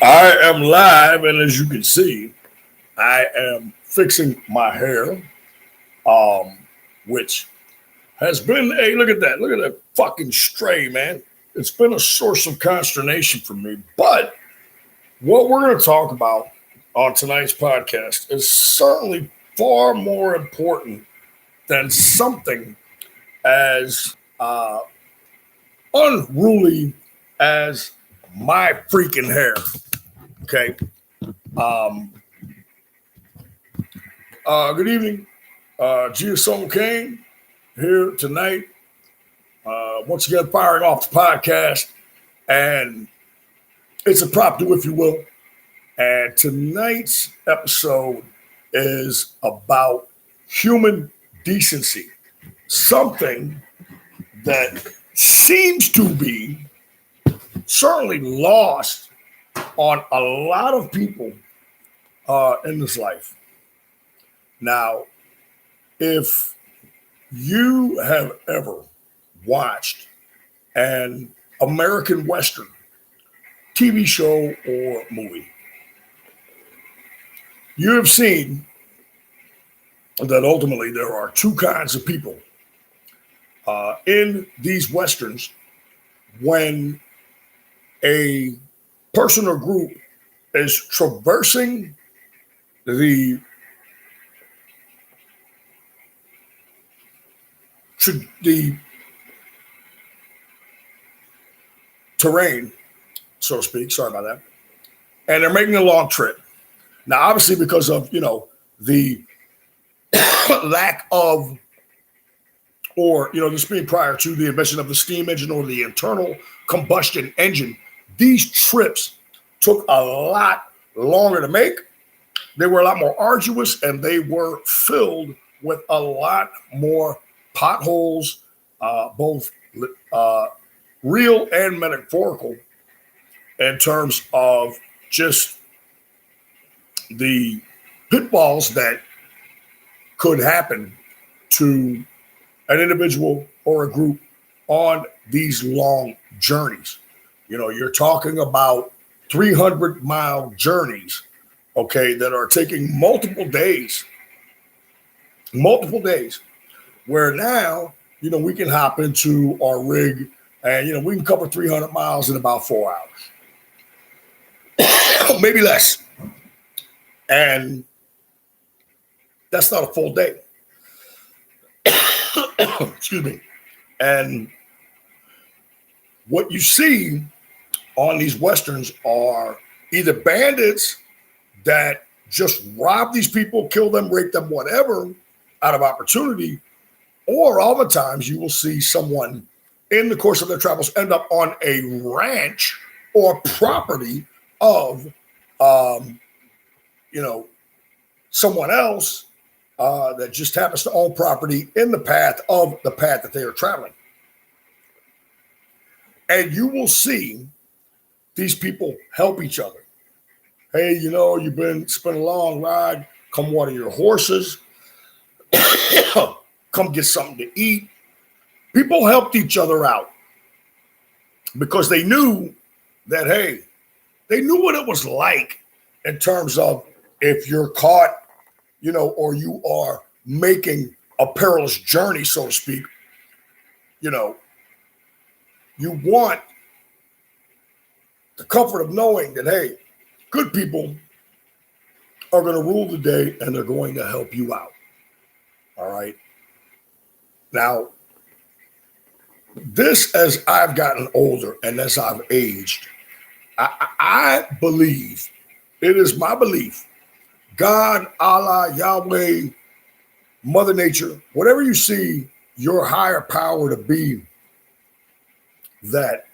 I am live, and as you can see, I am fixing my hair, um, which has been, hey, look at that fucking stray, man. It's been a source of consternation for me. But what we're going to talk about on tonight's podcast is certainly far more important than something as unruly as my freaking hair. Okay. Um, Good evening. Jisaone Kane here tonight. Once again, firing off the podcast. And it's a prop to, if you will. And tonight's episode is about human decency. Something that seems to be certainly lost on a lot of people in this life. Now, if you have ever watched an American Western TV show or movie, you have seen that ultimately there are two kinds of people in these Westerns. When a person or group is traversing the terrain, so to speak, sorry about that, and they're making a long trip. Now, obviously, because of, the lack of, or, this being prior to the invention of the steam engine or the internal combustion engine, these trips took a lot longer to make. They were a lot more arduous, and they were filled with a lot more potholes, both real and metaphorical, in terms of just the pitfalls that could happen to an individual or a group on these long journeys. You're talking about 300-mile journeys, okay, that are taking multiple days, where now, we can hop into our rig and, we can cover 300 miles in about 4 hours, maybe less. And that's not a full day. Excuse me. And what you see on these Westerns are either bandits that just rob these people, kill them, rape them, whatever, out of opportunity, or oftentimes you will see someone in the course of their travels end up on a ranch or property of, someone else that just happens to own property in the path that they are traveling. And you will see these people help each other. Hey, you've been spending a long ride. Come water your horses. Come get something to eat. People helped each other out because they knew that, hey, they knew what it was like in terms of if you're caught, or you are making a perilous journey, so to speak, you want the comfort of knowing that, hey, good people are going to rule the day and they're going to help you out. All right. Now, this, as I've gotten older and as I've aged, I believe, it is my belief, God, Allah, Yahweh, Mother Nature, whatever you see your higher power to be, that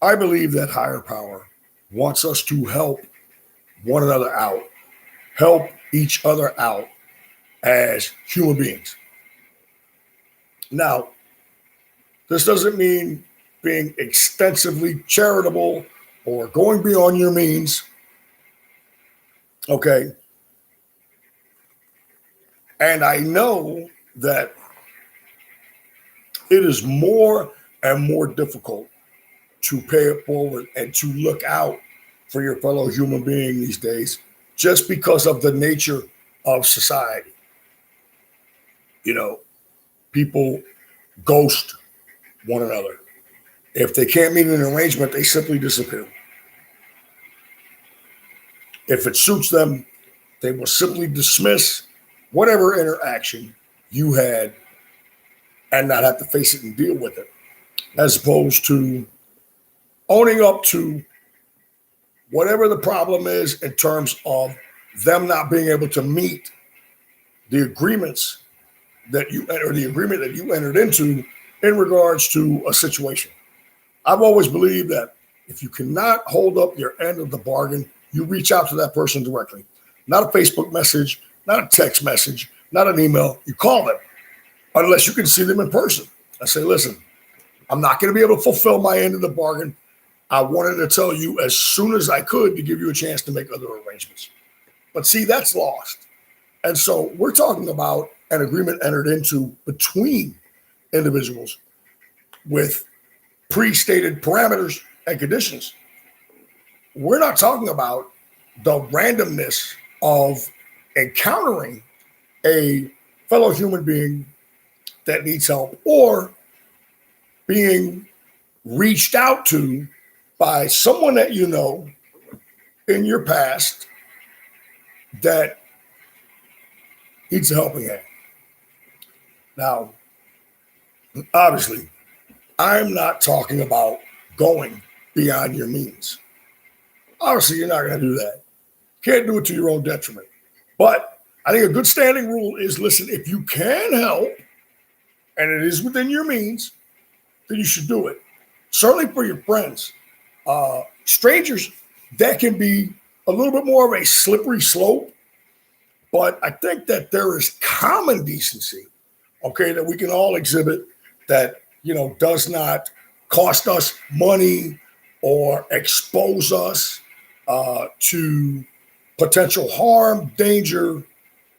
I believe that higher power wants us to help one another out, help each other out as human beings. Now, this doesn't mean being extensively charitable or going beyond your means. Okay. And I know that it is more and more difficult to pay it forward and to look out for your fellow human being these days just because of the nature of society. You know, people ghost one another. If they can't meet an arrangement, they simply disappear. If it suits them, they will simply dismiss whatever interaction you had and not have to face it and deal with it, as opposed to owning up to whatever the problem is in terms of them not being able to meet the agreements that you or the agreement that you entered into in regards to a situation. I've always believed that if you cannot hold up your end of the bargain, you reach out to that person directly. Not a Facebook message, not a text message, not an email. You call them unless you can see them in person. I say, listen, I'm not going to be able to fulfill my end of the bargain. I wanted to tell you as soon as I could to give you a chance to make other arrangements. But see, that's lost. And so we're talking about an agreement entered into between individuals with pre-stated parameters and conditions. We're not talking about the randomness of encountering a fellow human being that needs help or being reached out to by someone that you know in your past that needs a helping hand. Now, obviously, I'm not talking about going beyond your means. Obviously, you're not going to do that. Can't do it to your own detriment. But I think a good standing rule is, listen, if you can help, and it is within your means, then you should do it. Certainly for your friends. Strangers, that can be a little bit more of a slippery slope, but I think that there is common decency, okay, that we can all exhibit that, does not cost us money or expose us to potential harm, danger,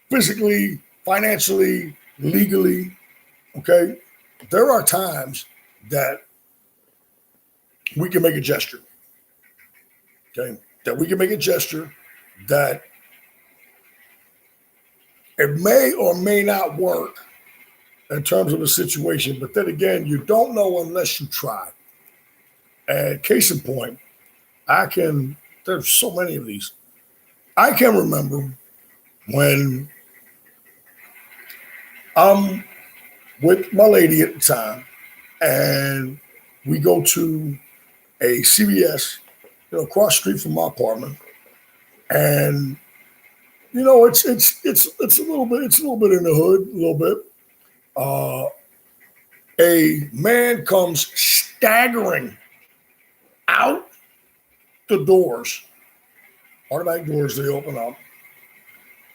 physically, financially, legally, okay? There are times that we can make a gesture, okay? That we can make a gesture that it may or may not work in terms of the situation, but then again, you don't know unless you try. And case in point, there's so many of these. I can remember when I'm with my lady at the time and we go to a CVS, across the street from my apartment. And, it's a little bit in the hood, a little bit. A man comes staggering out the doors, automatic doors, they open up,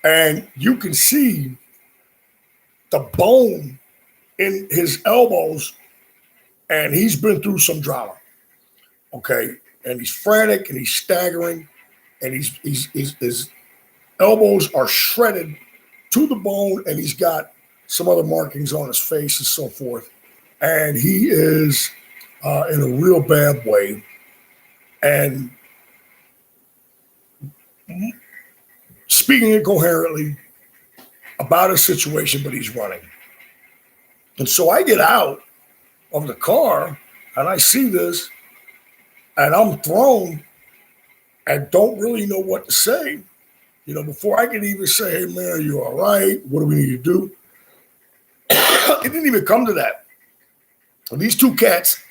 and you can see the bone in his elbows, and he's been through some drama, okay? And he's frantic, and he's staggering, and his elbows are shredded to the bone, and he's got some other markings on his face and so forth. And he is in a real bad way. And speaking incoherently about a situation, but he's running. And so I get out of the car and I see this and I'm thrown and don't really know what to say. Before I can even say, hey, man, are you all right? What do we need to do? It didn't even come to that. And these two cats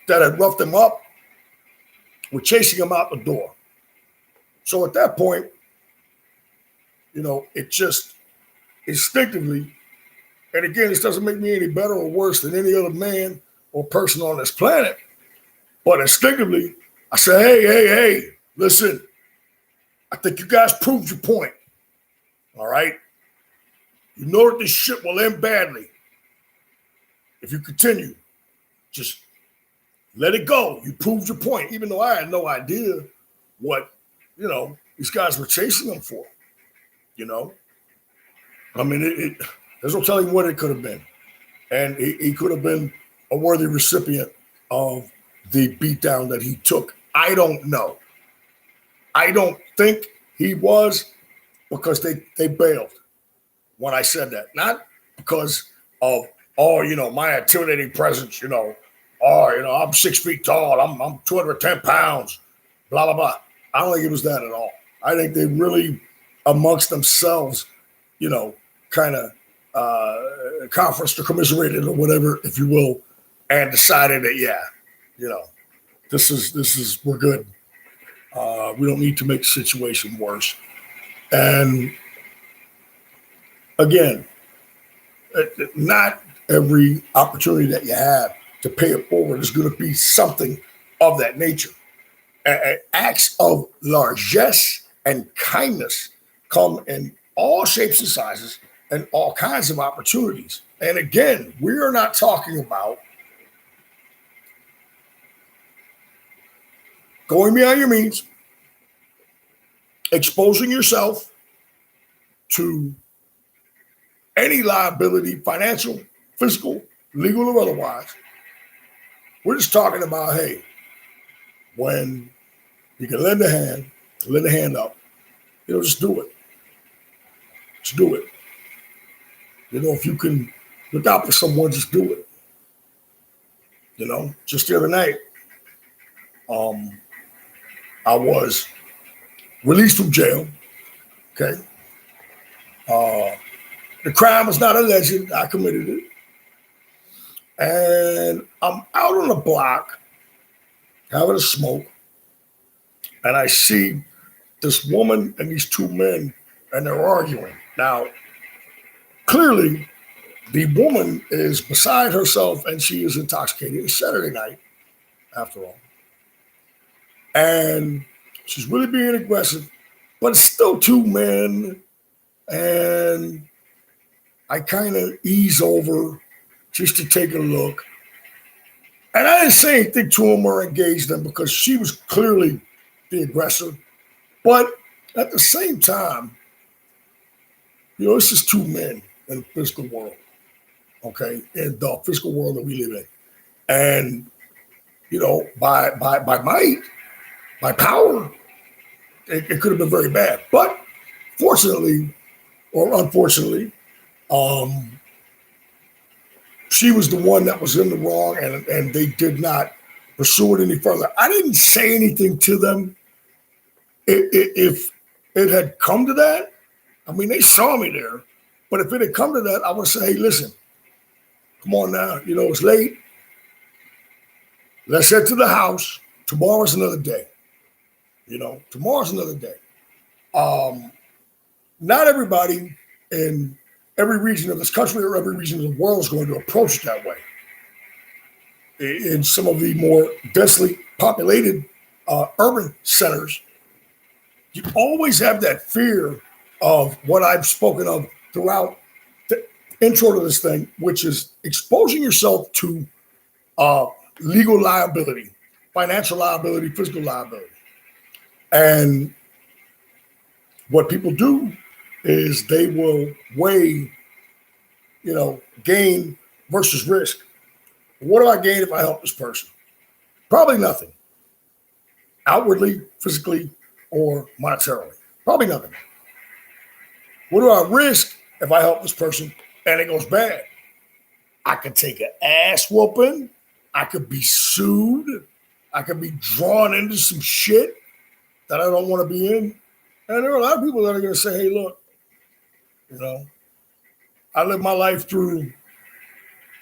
that had roughed him up were chasing him out the door. So at that point, it just instinctively, and again, this doesn't make me any better or worse than any other man or person on this planet, but instinctively, I said, hey, listen, I think you guys proved your point, all right? You know that this shit will end badly if you continue. Just let it go. You proved your point, even though I had no idea what, these guys were chasing him for, I mean, there's no telling what it could have been. And he could have been a worthy recipient of the beatdown that he took. I don't know. I don't think he was, because they bailed when I said that. Not because of, my intimidating presence, I'm 6 feet tall, I'm 210 pounds, blah, blah, blah. I don't think it was that at all. I think they really, amongst themselves, kind of conference or commiserated or whatever, if you will, and decided that, this is we're good. We don't need to make the situation worse. And again, not every opportunity that you have to pay it forward is going to be something of that nature. Acts of largesse and kindness come in all shapes and sizes and all kinds of opportunities. And again, we are not talking about going beyond your means, exposing yourself to any liability, financial, physical, legal, or otherwise. We're just talking about, hey, when you can lend a hand up, just do it. Just do it. If you can look out for someone, just do it. Just the other night, I was released from jail. Okay. The crime was not alleged. I committed it. And I'm out on the block having a smoke. And I see this woman and these two men, and they're arguing. Now, clearly, the woman is beside herself and she is intoxicated. It's Saturday night, after all. And she's really being aggressive, but it's still two men. And I kind of ease over just to take a look. And I didn't say anything to him or engage them because she was clearly the aggressor. But at the same time, it's just two men in the physical world, okay, in the physical world that we live in. And, by might, by power, it could have been very bad. But fortunately, or unfortunately, she was the one that was in the wrong, and they did not pursue it any further. I didn't say anything to them. If it had come to that, they saw me there, but if it had come to that, I would say, hey, listen, come on now, it's late. Let's head to the house. Tomorrow's another day. Tomorrow's another day. Not everybody in every region of this country or every region of the world is going to approach it that way. In some of the more densely populated urban centers, you always have that fear of what I've spoken of throughout the intro to this thing, which is exposing yourself to legal liability, financial liability, physical liability. And what people do is they will weigh, gain versus risk. What do I gain if I help this person? Probably nothing. Outwardly, physically, or monetarily. Probably nothing. What do I risk if I help this person and it goes bad? I could take an ass whooping. I could be sued. I could be drawn into some shit that I don't want to be in. And there are a lot of people that are going to say, hey, look, I live my life through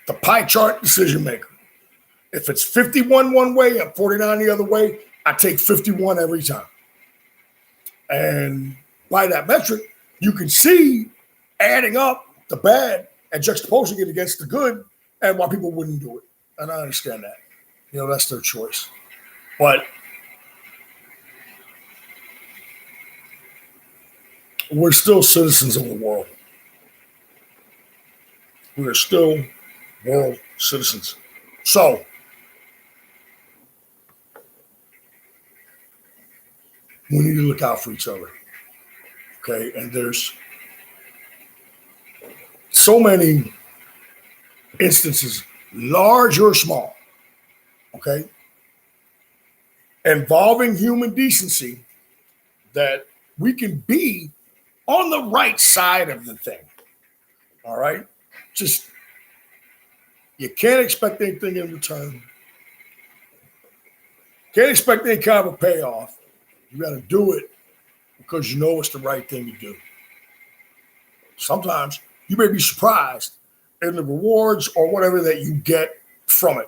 the pie chart decision maker. If it's 51 one way and 49 the other way, I take 51 every time. And by that metric, you can see adding up the bad and juxtaposing it against the good and why people wouldn't do it. And I understand that. That's their choice. But we're still citizens of the world. We are still world citizens. So, we need to look out for each other. Okay? And there's so many instances, large or small, okay, involving human decency that we can be on the right side of the thing. All right? Just, you can't expect anything in return. Can't expect any kind of a payoff. You got to do it because you know it's the right thing to do. Sometimes you may be surprised in the rewards or whatever that you get from it.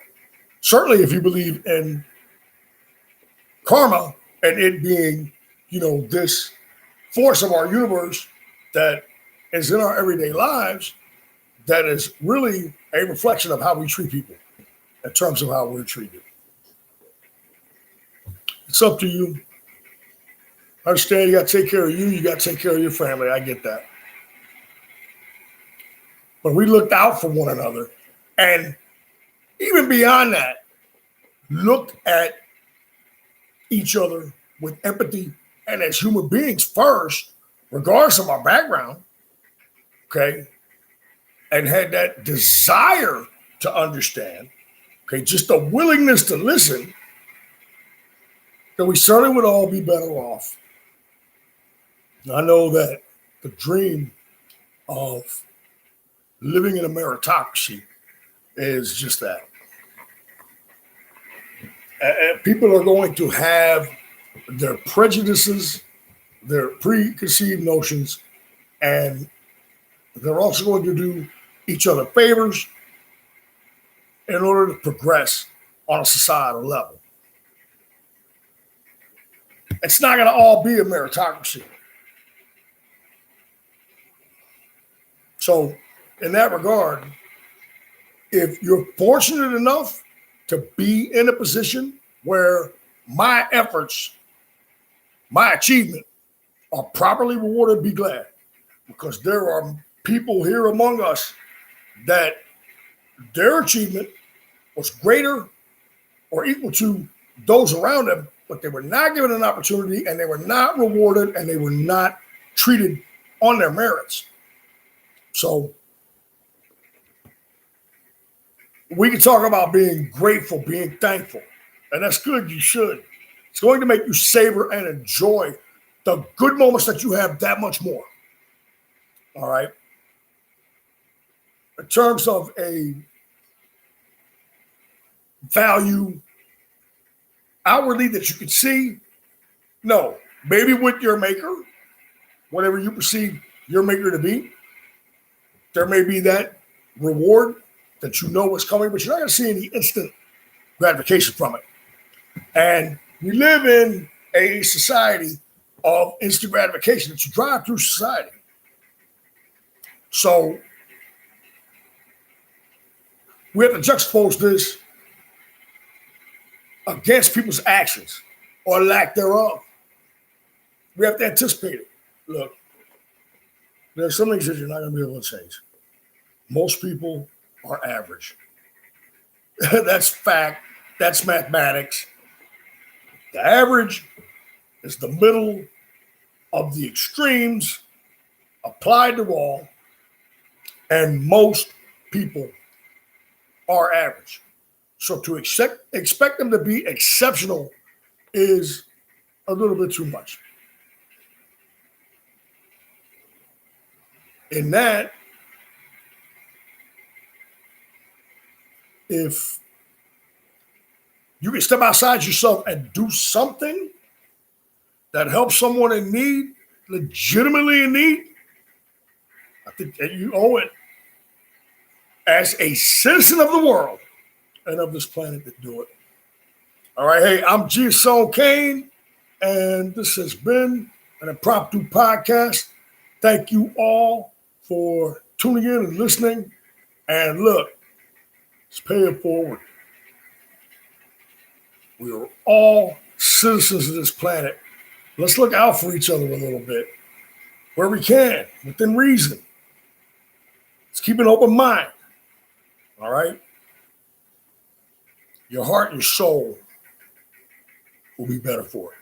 Certainly, if you believe in karma and it being, this force of our universe that is in our everyday lives, that is really a reflection of how we treat people in terms of how we're treated. It's up to you. I understand you got to take care of you. You got to take care of your family. I get that. But we looked out for one another. And even beyond that, look at each other with empathy and as human beings first, regardless of our background, okay, and had that desire to understand, okay, just the willingness to listen, then we certainly would all be better off. I know that the dream of living in a meritocracy is just that. People are going to have their prejudices, their preconceived notions, and they're also going to do each other favors in order to progress on a societal level. It's not going to all be a meritocracy. So, in that regard, if you're fortunate enough to be in a position where my efforts, my achievement are properly rewarded, be glad. Because there are people here among us that their achievement was greater or equal to those around them, but they were not given an opportunity and they were not rewarded and they were not treated on their merits. So we can talk about being grateful, being thankful, and that's good. You should. It's going to make you savor and enjoy the good moments that you have that much more. All right. In terms of a value outwardly that you can see, no. Maybe with your maker, whatever you perceive your maker to be, there may be that reward that you know what's coming, but you're not going to see any instant gratification from it. And we live in a society of instant gratification. It's a drive-through society. So we have to juxtapose this against people's actions or lack thereof. We have to anticipate it. Look, there's some things that you're not going to be able to change. Most people are average. That's fact. That's mathematics. The average is the middle of the extremes applied to all, and most people are average. So to expect them to be exceptional is a little bit too much. In that, if you can step outside yourself and do something that helps someone in need, legitimately in need, I think that you owe it as a citizen of the world and of this planet to do it. All right, hey, I'm Jisaone Kane, and this has been an impromptu podcast. Thank you all for tuning in and listening. And look, let's pay it forward. We are all citizens of this planet. Let's look out for each other a little bit where we can, within reason. Let's keep an open mind. All right? Your heart and your soul will be better for it.